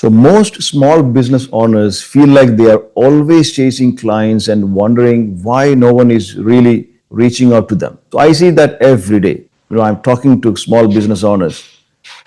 So most small business owners feel like they are always chasing clients and wondering why no one is really reaching out to them. So I see that every day. I'm talking to small business owners,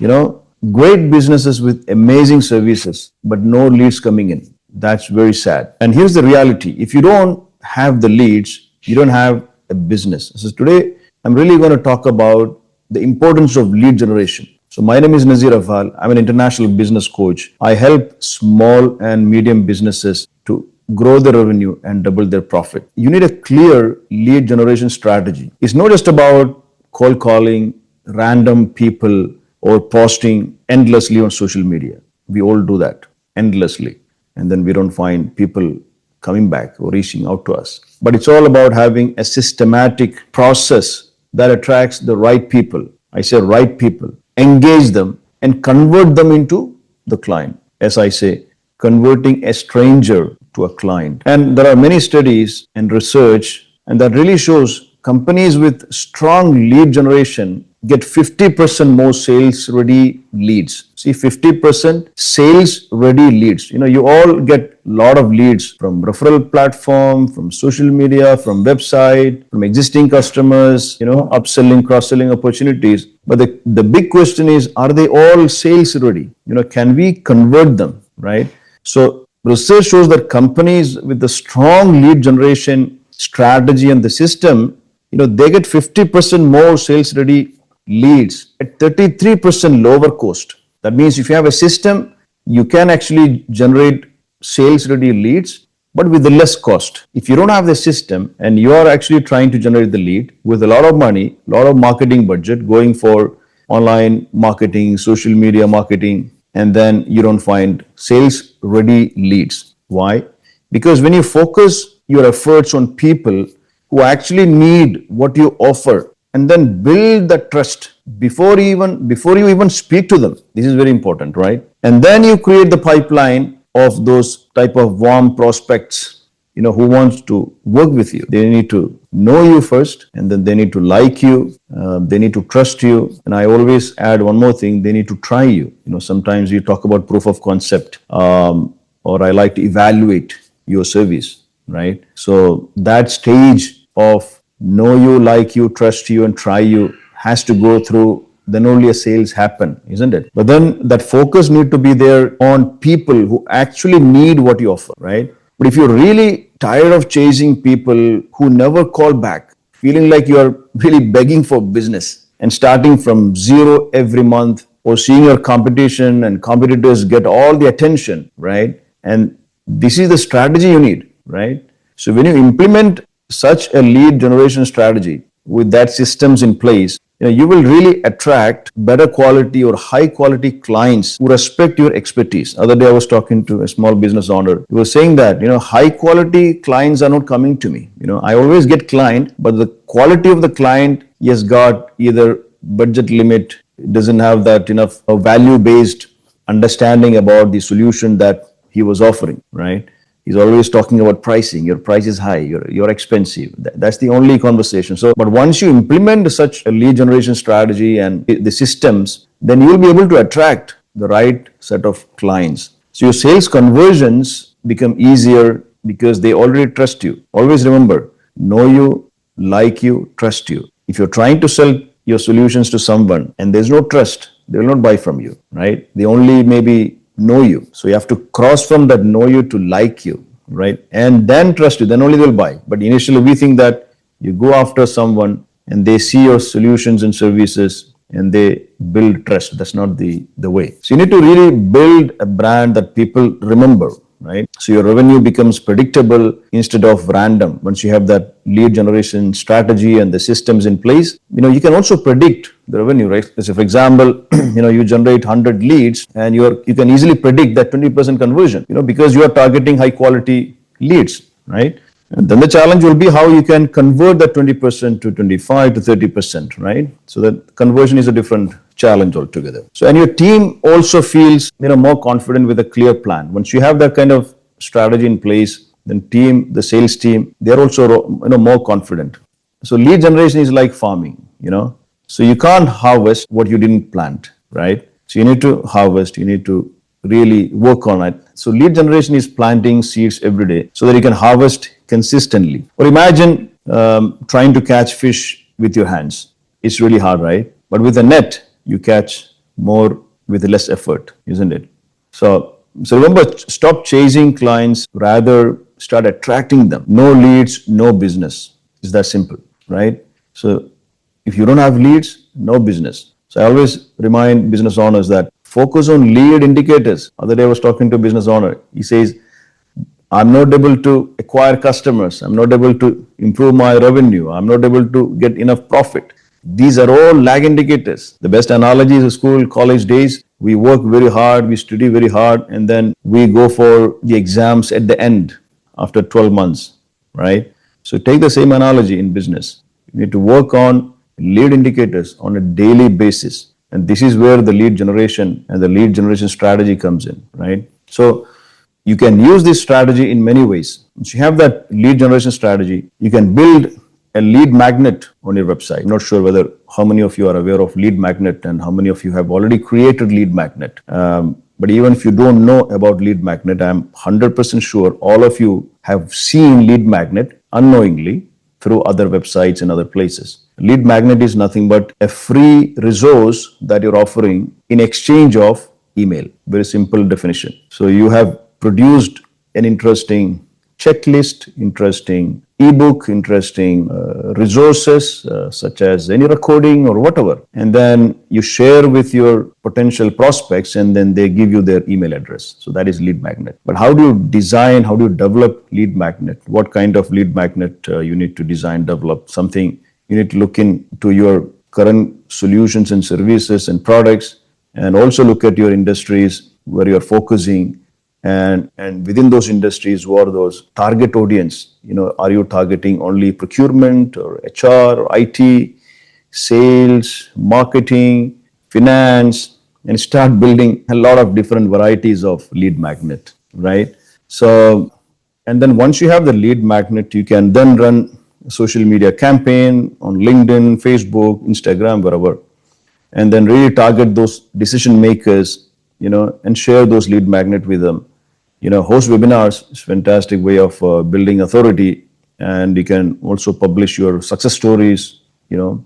you know, great businesses with amazing services, but no leads coming in. That's very sad. And here's the reality. If you don't have the leads, you don't have a business. So today, I'm really going to talk about the importance of lead generation. So my name is Nazeer Aval. I'm an international business coach. I help small and medium businesses to grow their revenue and double their profit. You need a clear lead generation strategy. It's not just about cold calling random people or posting endlessly on social media. We all do that endlessly. And then we don't find people coming back or reaching out to us. But it's all about having a systematic process that attracts the right people. I say right people, engage them and convert them into the client. As I say, converting a stranger to a client. And there are many studies and research, and that really shows companies with strong lead generation get 50% more sales ready leads. See, 50% sales ready leads. You all get a lot of leads from referral platform, from social media, from website, from existing customers, upselling, cross-selling opportunities. But the big question is, are they all sales ready? Can we convert them, right? So research shows that companies with a strong lead generation strategy and the system, they get 50% more sales ready leads at 33% lower cost. That means if you have a system, you can actually generate sales ready leads, but with the less cost. If you don't have the system and you are actually trying to generate the lead with a lot of money, a lot of marketing budget going for online marketing, social media marketing, and then you don't find sales ready leads. Why? Because when you focus your efforts on people who actually need what you offer, and then build the trust before you even speak to them. This is very important, right? And then you create the pipeline of those type of warm prospects, who wants to work with you. They need to know you first, and then they need to like you. They need to trust you. And I always add one more thing: they need to try you. Sometimes you talk about proof of concept, or I like to evaluate your service, right? So that stage of know you, like you, trust you, and try you has to go through, then only a sales happen, isn't it? But then that focus need to be there on people who actually need what you offer, right? But if you're really tired of chasing people who never call back, feeling like you're really begging for business and starting from zero every month, or seeing your competition and competitors get all the attention, right? And this is the strategy you need, right? So when you implement such a lead generation strategy with that systems in place, you will really attract better quality or high quality clients who respect your expertise. Other day I was talking to a small business owner. He was saying that, high quality clients are not coming to me. I always get client, but the quality of the client, he has got either budget limit, doesn't have that enough value based understanding about the solution that he was offering, right? He's always talking about pricing. Your price is high. You're expensive. That's the only conversation. So, but once you implement such a lead generation strategy and the systems, then you'll be able to attract the right set of clients. So your sales conversions become easier because they already trust you. Always remember, know you, like you, trust you. If you're trying to sell your solutions to someone and there's no trust, they will not buy from you, right? They only maybe know you. So you have to cross from that know you to like you, right? And then trust you, then only they'll buy. But initially we think that you go after someone and they see your solutions and services and they build trust. That's not the way. So you need to really build a brand that people remember, right? So your revenue becomes predictable instead of random. Once you have that lead generation strategy and the systems in place, you can also predict the revenue, right? So for example, you generate 100 leads and you can easily predict that 20% conversion, because you are targeting high quality leads, right? And then the challenge will be how you can convert that 20% to 25 to 30%, right? So that conversion is a different challenge altogether. So, and your team also feels, more confident with a clear plan. Once you have that kind of strategy in place, then the sales team, they're also, more confident. So lead generation is like farming, So you can't harvest what you didn't plant, right? So you need to harvest, you need to really work on it. So lead generation is planting seeds every day so that you can harvest consistently. Or imagine trying to catch fish with your hands. It's really hard, right? But with a net, you catch more with less effort, isn't it? So remember, stop chasing clients, rather start attracting them. No leads, no business. It's that simple, right? So if you don't have leads, no business. So I always remind business owners that focus on lead indicators. Other day I was talking to a business owner. He says, I'm not able to acquire customers. I'm not able to improve my revenue. I'm not able to get enough profit. These are all lag indicators. The best analogy is school, college days. We work very hard, we study very hard, and then we go for the exams at the end after 12 months, right? So take the same analogy in business. You need to work on lead indicators on a daily basis. And this is where the lead generation and the lead generation strategy comes in, right? So you can use this strategy in many ways. Once you have that lead generation strategy, you can build a lead magnet on your website. I'm not sure whether how many of you are aware of lead magnet and how many of you have already created lead magnet. But even if you don't know about lead magnet, I'm 100% sure all of you have seen lead magnet unknowingly through other websites and other places. Lead magnet is nothing but a free resource that you're offering in exchange of email. Very simple definition. So you have produced an interesting checklist, interesting ebook, interesting resources such as any recording or whatever. And then you share with your potential prospects and then they give you their email address. So that is lead magnet. But how do you design, how do you develop lead magnet? What kind of lead magnet you need to design, develop? Something you need to look into your current solutions and services and products, and also look at your industries where you're focusing. And within those industries, who are those target audience? Are you targeting only procurement or HR or IT, sales, marketing, finance, and start building a lot of different varieties of lead magnet, right? So, and then once you have the lead magnet, you can then run a social media campaign on LinkedIn, Facebook, Instagram, wherever, and then really target those decision makers, and share those lead magnet with them. Host webinars is a fantastic way of building authority, and you can also publish your success stories. You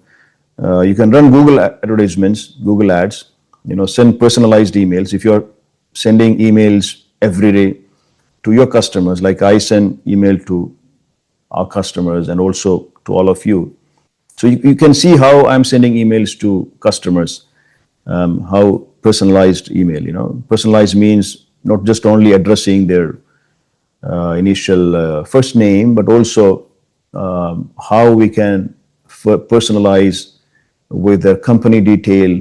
can run Google advertisements, Google ads, send personalized emails. If you're sending emails every day to your customers, like I send email to our customers and also to all of you. So you can see how I'm sending emails to customers, how personalized email, personalized means not just only addressing their initial first name, but also how we can personalize with their company detail,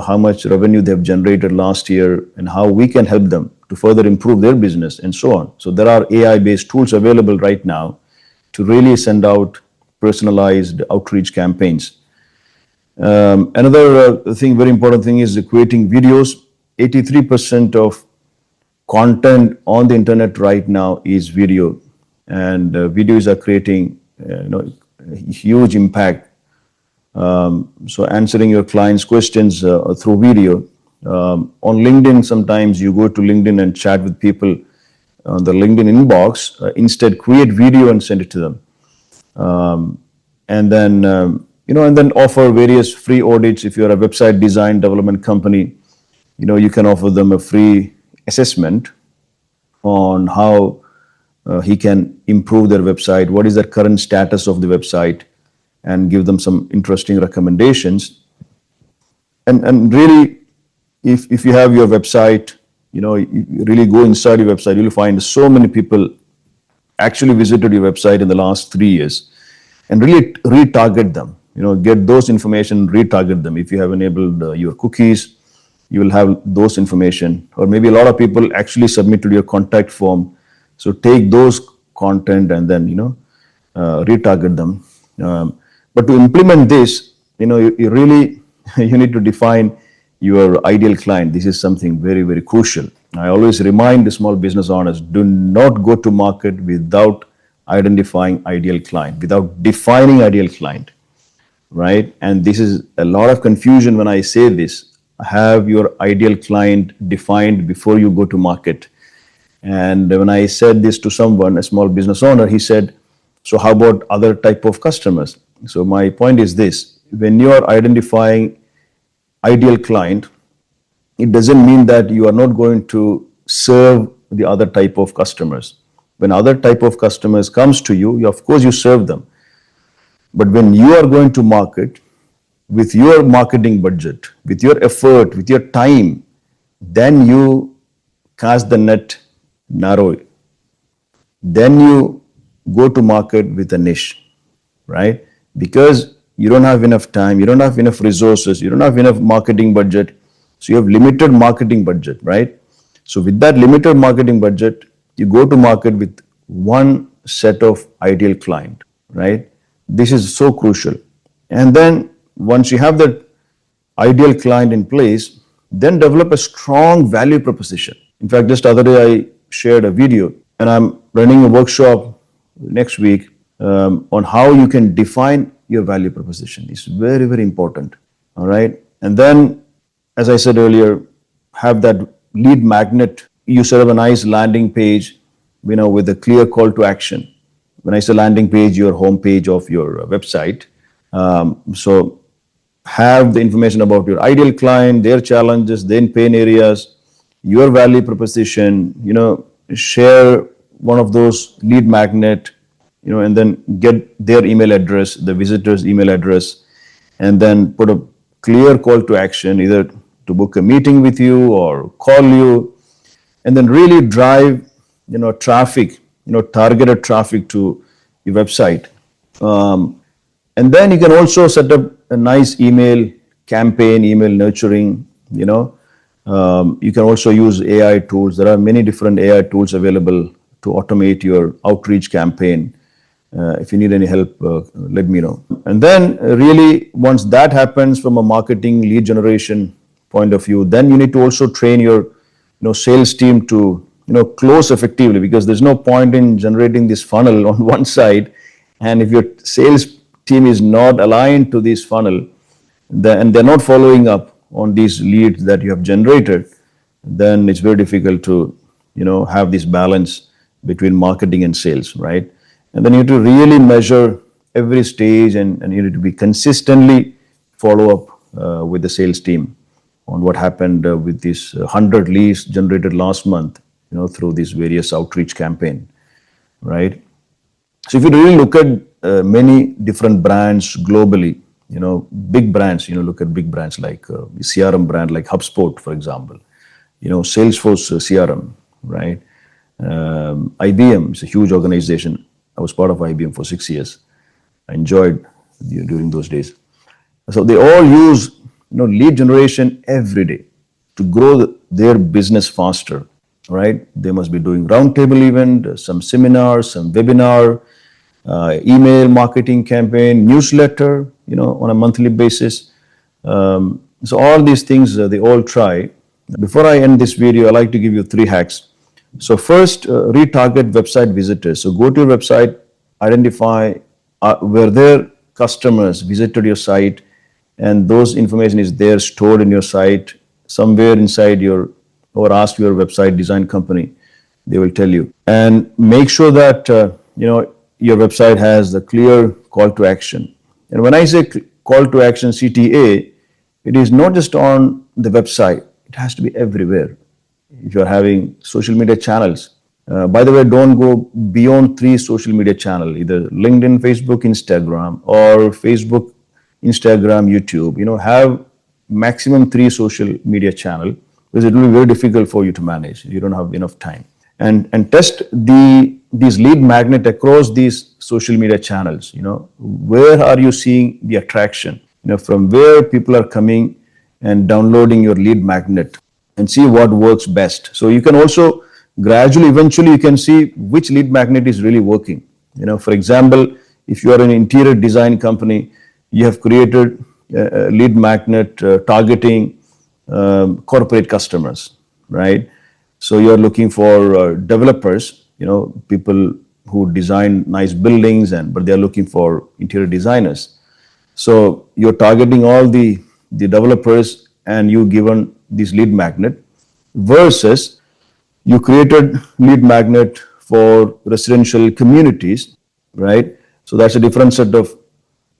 how much revenue they've generated last year and how we can help them to further improve their business and so on. So there are AI-based tools available right now to really send out personalized outreach campaigns. Another very important thing is creating videos. 83% of content on the internet right now is video, and videos are creating huge impact. So answering your clients' questions through video. On LinkedIn, sometimes you go to LinkedIn and chat with people on the LinkedIn inbox. Instead, create video and send it to them. And then offer various free audits. If you're a website design development company, you can offer them a free assessment on how he can improve their website, what is the current status of the website, and give them some interesting recommendations. And really, if you have your website, you really go inside your website, you'll find so many people actually visited your website in the last 3 years, and really retarget them, get those information, retarget them. If you have enabled your cookies, you will have those information, or maybe a lot of people actually submitted your contact form. So take those content and then, retarget them. But to implement this, you really, you need to define your ideal client. This is something very, very crucial. I always remind the small business owners, do not go to market without identifying ideal client, without defining ideal client, right? And this is a lot of confusion when I say this. have your ideal client defined before you go to market. And when I said this to someone, a small business owner, he said, so how about other type of customers? So my point is this: when you are identifying ideal client, it doesn't mean that you are not going to serve the other type of customers. When other type of customers comes to you, of course you serve them. But when you are going to market with your marketing budget, with your effort, with your time, then you cast the net narrow. Then you go to market with a niche, right? Because you don't have enough time, you don't have enough resources, you don't have enough marketing budget. So you have limited marketing budget, right? So with that limited marketing budget, you go to market with one set of ideal client, right? This is so crucial. And then once you have that ideal client in place, then develop a strong value proposition. In fact, just the other day I shared a video, and I'm running a workshop next week on how you can define your value proposition. It's very, very important. All right. And then, as I said earlier, have that lead magnet. You set up a nice landing page, with a clear call to action. When I say landing page, your home page of your website. So have the information about your ideal client, their challenges, their pain areas, your value proposition, share one of those lead magnet, and then get their email address, the visitor's email address, and then put a clear call to action, either to book a meeting with you or call you, and then really drive, traffic, targeted traffic to your website. And then you can also set up a nice email campaign, email nurturing, you can also use AI tools. There are many different AI tools available to automate your outreach campaign. If you need any help, let me know. And then really, once that happens from a marketing lead generation point of view, then you need to also train your sales team to close effectively, because there's no point in generating this funnel on one side, and if your sales team is not aligned to this funnel, and they're not following up on these leads that you have generated, then it's very difficult to have this balance between marketing and sales, right? And then you need to really measure every stage, and you need to be consistently follow up with the sales team on what happened with these 100 leads generated last month, through this various outreach campaign, right? So if you really look at many different brands globally, big brands, look at big brands like CRM brand like HubSpot, for example, Salesforce CRM, right? IBM is a huge organization. I was part of IBM for 6 years. I enjoyed during those days. So they all use lead generation every day to grow their business faster, right? They must be doing roundtable event, some seminars, some webinar, email marketing campaign, newsletter, on a monthly basis. So all these things they all try. Before I end this video, I like to give you 3 hacks. So first, retarget website visitors. So go to your website, identify where their customers visited your site, and those information is there stored in your site somewhere inside your, or ask your website design company, they will tell you. And make sure that your website has a clear call to action. And when I say call to action, CTA, it is not just on the website, it has to be everywhere. If you're having social media channels, by the way, don't go beyond 3 social media channels, either LinkedIn, Facebook, Instagram, or Facebook, Instagram, YouTube. Have maximum 3 social media channels, because it will be very difficult for you to manage. You don't have enough time. And test these lead magnet across these social media channels. Where are you seeing the attraction? From where people are coming and downloading your lead magnet, and see what works best. So you can also gradually, eventually, you can see which lead magnet is really working. For example, if you are an interior design company, you have created a lead magnet targeting corporate customers, right? So you're looking for developers, people who design nice buildings, but they're looking for interior designers. So you're targeting all the developers and you given this lead magnet versus you created lead magnet for residential communities, right? So that's a different set of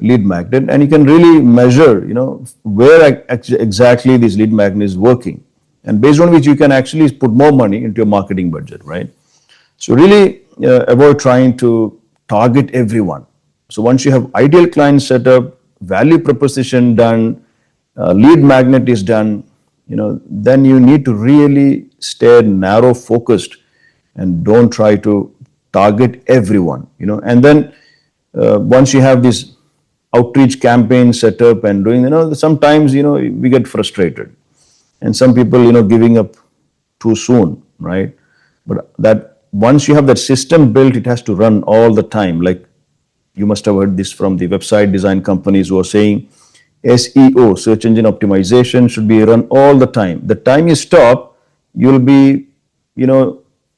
lead magnet, and you can really measure, where exactly this lead magnet is working, and based on which you can actually put more money into your marketing budget, right? So really avoid trying to target everyone. So once you have ideal client setup, value proposition done, lead magnet is done, then you need to really stay narrow focused and don't try to target everyone, and then once you have this outreach campaign set up and doing, sometimes, we get frustrated, and some people, giving up too soon, right? But that once you have that system built, it has to run all the time. Like you must have heard this from the website design companies who are saying SEO, search engine optimization, should be run all the time. The time you stop, you'll be,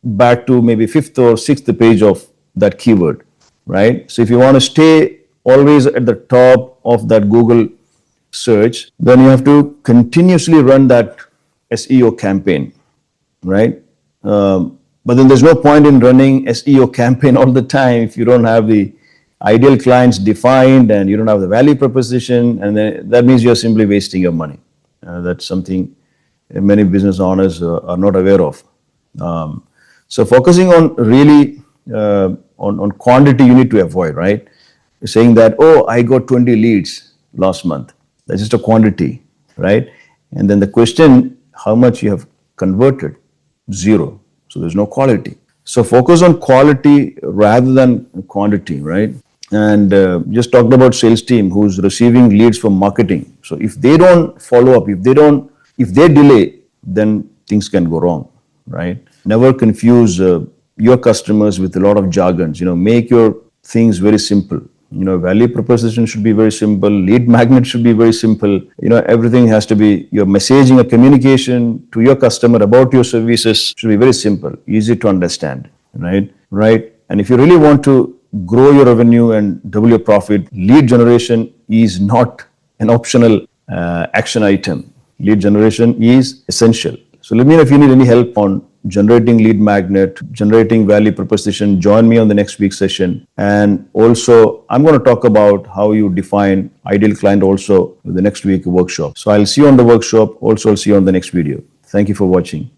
back to maybe fifth or sixth page of that keyword, right? So if you want to stay always at the top of that Google search, then you have to continuously run that SEO campaign, right? But then there's no point in running SEO campaign all the time if you don't have the ideal clients defined and you don't have the value proposition, and then that means you're simply wasting your money. That's something many business owners are not aware of. So focusing on really on quantity, you need to avoid, right? Saying that, oh, I got 20 leads last month. That's just a quantity, right? And then the question, how much you have converted? Zero. So there's no quality. So focus on quality rather than quantity, right? And just talked about sales team who's receiving leads from marketing. So if they don't follow up, if they delay, then things can go wrong, right? Never confuse your customers with a lot of jargons. Make your things very simple. Value proposition should be very simple. Lead magnet should be very simple. Everything has to be, your messaging or communication to your customer about your services should be very simple, easy to understand, right? Right. And if you really want to grow your revenue and double your profit, lead generation is not an optional action item. Lead generation is essential. So let me know if you need any help on generating lead magnet, generating value proposition. Join me on the next week's session. And also, I'm going to talk about how you define ideal client also in the next week workshop. So I'll see you on the workshop. Also, I'll see you on the next video. Thank you for watching.